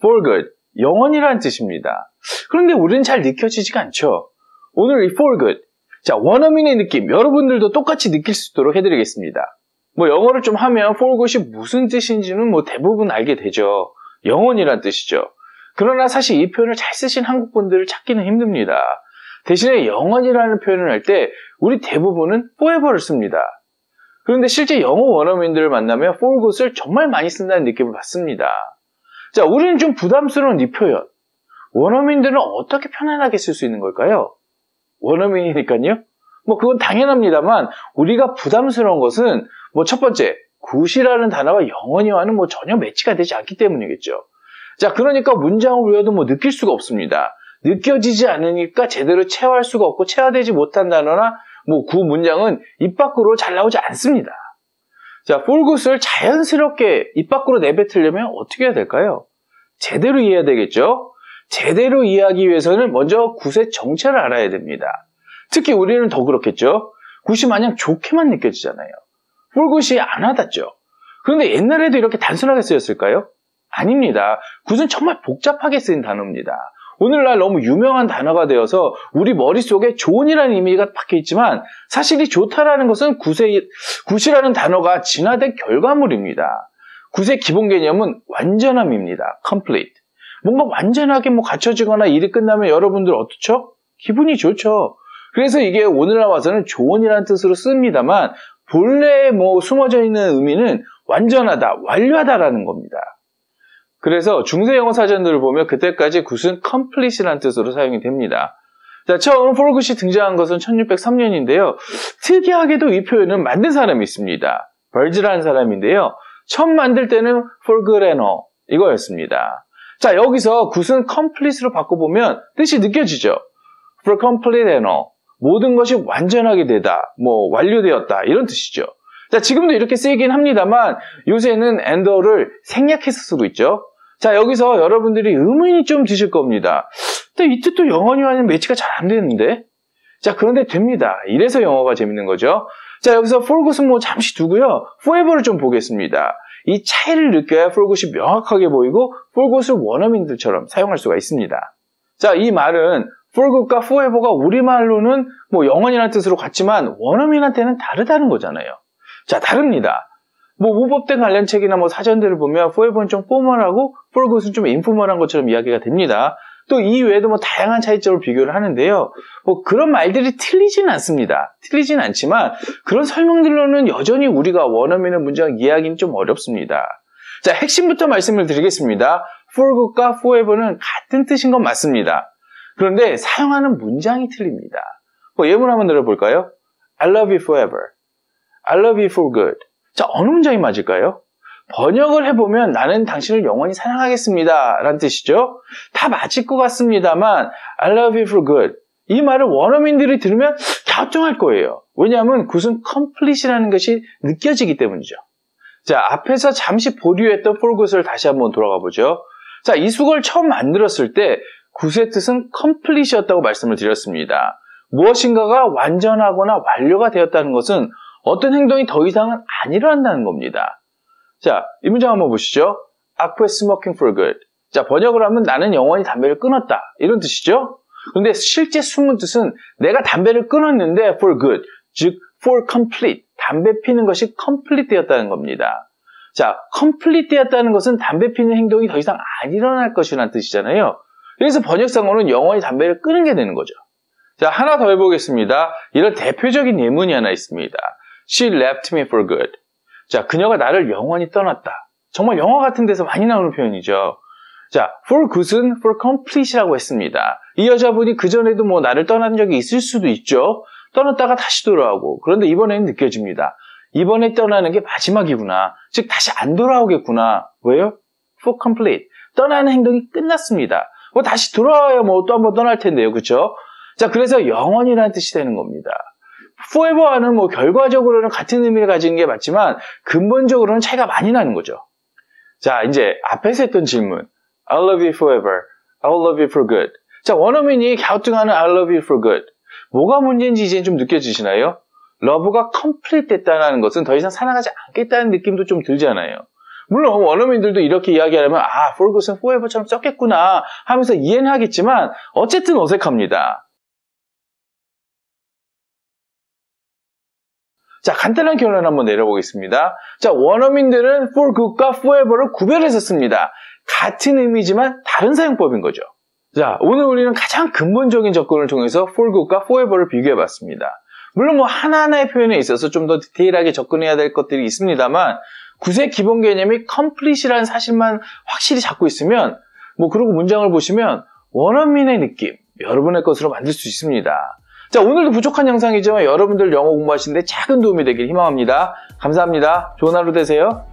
for good, 영원이라는 뜻입니다. 그런데 우리는 잘 느껴지지가 않죠. 오늘 이 for good, 자, 원어민의 느낌, 여러분들도 똑같이 느낄 수 있도록 해드리겠습니다. 뭐 영어를 좀 하면 for good이 무슨 뜻인지는 뭐 대부분 알게 되죠. 영원이란 뜻이죠. 그러나 사실 이 표현을 잘 쓰신 한국 분들을 찾기는 힘듭니다. 대신에 영원이라는 표현을 할 때 우리 대부분은 forever를 씁니다. 그런데 실제 영어 원어민들을 만나면 for good을 정말 많이 쓴다는 느낌을 받습니다. 자, 우리는 좀 부담스러운 이 표현. 원어민들은 어떻게 편안하게 쓸 수 있는 걸까요? 원어민이니까요. 뭐 그건 당연합니다만 우리가 부담스러운 것은 뭐 첫 번째, 굿이라는 단어가 영원히와는 뭐 전혀 매치가 되지 않기 때문이겠죠. 자, 그러니까 문장을 외워도 뭐 느낄 수가 없습니다. 느껴지지 않으니까 제대로 체화할 수가 없고 체화되지 못한 단어나 뭐 그 문장은 입 밖으로 잘 나오지 않습니다. 자, for good을 자연스럽게 입 밖으로 내뱉으려면 어떻게 해야 될까요? 제대로 이해해야 되겠죠? 제대로 이해하기 위해서는 먼저 굿의 정체를 알아야 됩니다. 특히 우리는 더 그렇겠죠? 굿이 마냥 좋게만 느껴지잖아요. for good이 안 와닿죠? 그런데 옛날에도 이렇게 단순하게 쓰였을까요? 아닙니다. 굿은 정말 복잡하게 쓰인 단어입니다. 오늘날 너무 유명한 단어가 되어서 우리 머릿속에 좋은이라는 의미가 박혀 있지만 사실 이 좋다라는 것은 굿이라는 단어가 진화된 결과물입니다. 굿의 기본 개념은 완전함입니다. complete. 뭔가 완전하게 뭐 갖춰지거나 일이 끝나면 여러분들 어떻죠? 기분이 좋죠. 그래서 이게 오늘날 와서는 좋은이라는 뜻으로 씁니다만 본래 뭐 숨어져 있는 의미는 완전하다, 완료하다라는 겁니다. 그래서 중세 영어 사전들을 보면 그때까지 굿은 complete이라는 뜻으로 사용이 됩니다. 자, 처음 for good이 등장한 것은 1603년인데요. 특이하게도 이 표현은 만든 사람이 있습니다. 벌즈라는 사람인데요. 처음 만들 때는 for good and all 이거였습니다. 자, 여기서 굿은 complete로 바꿔보면 뜻이 느껴지죠. for complete and all. 모든 것이 완전하게 되다, 뭐 완료되었다 이런 뜻이죠. 자, 지금도 이렇게 쓰이긴 합니다만 요새는 and all을 생략해서 쓰고 있죠. 자, 여기서 여러분들이 의문이 좀 드실 겁니다. 근데 이 뜻도 영어와는 매치가 잘 안 되는데? 자, 그런데 됩니다. 이래서 영어가 재밌는 거죠. 자, 여기서 for good은 뭐 잠시 두고요. forever를 좀 보겠습니다. 이 차이를 느껴야 for good이 명확하게 보이고 for good을 원어민들처럼 사용할 수가 있습니다. 자, 이 말은 for good과 forever가 우리말로는 뭐 영원이라는 뜻으로 같지만 원어민한테는 다르다는 거잖아요. 자, 다릅니다. 뭐 문법된 관련 책이나 뭐 사전들을 보면 forever는 좀 포멀하고 for good은 좀 인포멀한 것처럼 이야기가 됩니다. 또 이 외에도 뭐 다양한 차이점을 비교를 하는데요. 뭐 그런 말들이 틀리진 않습니다. 틀리진 않지만 그런 설명들로는 여전히 우리가 원어민의 문장 이해하기는 좀 어렵습니다. 자, 핵심부터 말씀을 드리겠습니다. for good과 forever는 같은 뜻인 건 맞습니다. 그런데 사용하는 문장이 틀립니다. 뭐 예문 한번 들어볼까요? I love you forever. I love you for good. 자, 어느 문장이 맞을까요? 번역을 해보면 나는 당신을 영원히 사랑하겠습니다 라는 뜻이죠. 다 맞을 것 같습니다만 I love you for good. 이 말을 원어민들이 들으면 갸우뚱할 거예요. 왜냐하면 굿은 complete이라는 것이 느껴지기 때문이죠. 자, 앞에서 잠시 보류했던 for good을 다시 한번 돌아가 보죠. 자, 이 수걸 처음 만들었을 때 굿의 뜻은 complete이었다고 말씀을 드렸습니다. 무엇인가가 완전하거나 완료가 되었다는 것은 어떤 행동이 더 이상은 안 일어난다는 겁니다. 자, 이 문장 한번 보시죠. I quit smoking for good. 자, 번역을 하면 나는 영원히 담배를 끊었다. 이런 뜻이죠. 그런데 실제 숨은 뜻은 내가 담배를 끊었는데 for good, 즉 for complete. 담배 피는 것이 complete 되었다는 겁니다. 자, complete 되었다는 것은 담배 피는 행동이 더 이상 안 일어날 것이라는 뜻이잖아요. 그래서 번역상으로는 영원히 담배를 끊은 게 되는 거죠. 자, 하나 더 해보겠습니다. 이런 대표적인 예문이 하나 있습니다. She left me for good. 자, 그녀가 나를 영원히 떠났다. 정말 영화 같은 데서 많이 나오는 표현이죠. 자, for good은 for complete이라고 했습니다. 이 여자분이 그전에도 뭐 나를 떠난 적이 있을 수도 있죠. 떠났다가 다시 돌아오고. 그런데 이번에는 느껴집니다. 이번에 떠나는 게 마지막이구나. 즉 다시 안 돌아오겠구나. 왜요? for complete. 떠나는 행동이 끝났습니다. 뭐 다시 돌아와야 뭐 또 한번 떠날 텐데요. 그렇죠? 자, 그래서 영원이라는 뜻이 되는 겁니다. forever와는 뭐 결과적으로는 같은 의미를 가지는 게 맞지만 근본적으로는 차이가 많이 나는 거죠. 자, 이제 앞에서 했던 질문. I love you forever. I will love you for good. 자, 원어민이 갸우뚱하는 I love you for good. 뭐가 문제인지 이제 좀 느껴지시나요? 러브가 complete 됐다는 것은 더 이상 사랑하지 않겠다는 느낌도 좀 들잖아요. 물론 원어민들도 이렇게 이야기하려면 for good은 forever처럼 썼겠구나 하면서 이해는 하겠지만 어쨌든 어색합니다. 자, 간단한 결론 한번 내려보겠습니다. 자, 원어민들은 for good과 forever를 구별해서 씁니다. 같은 의미지만 다른 사용법인 거죠. 자, 오늘 우리는 가장 근본적인 접근을 통해서 for good과 forever를 비교해봤습니다. 물론 뭐 하나하나의 표현에 있어서 좀 더 디테일하게 접근해야 될 것들이 있습니다만 굿의 기본 개념이 complete이라는 사실만 확실히 잡고 있으면 그리고 문장을 보시면 원어민의 느낌, 여러분의 것으로 만들 수 있습니다. 자, 오늘도 부족한 영상이지만 여러분들 영어 공부하시는데 작은 도움이 되길 희망합니다. 감사합니다. 좋은 하루 되세요.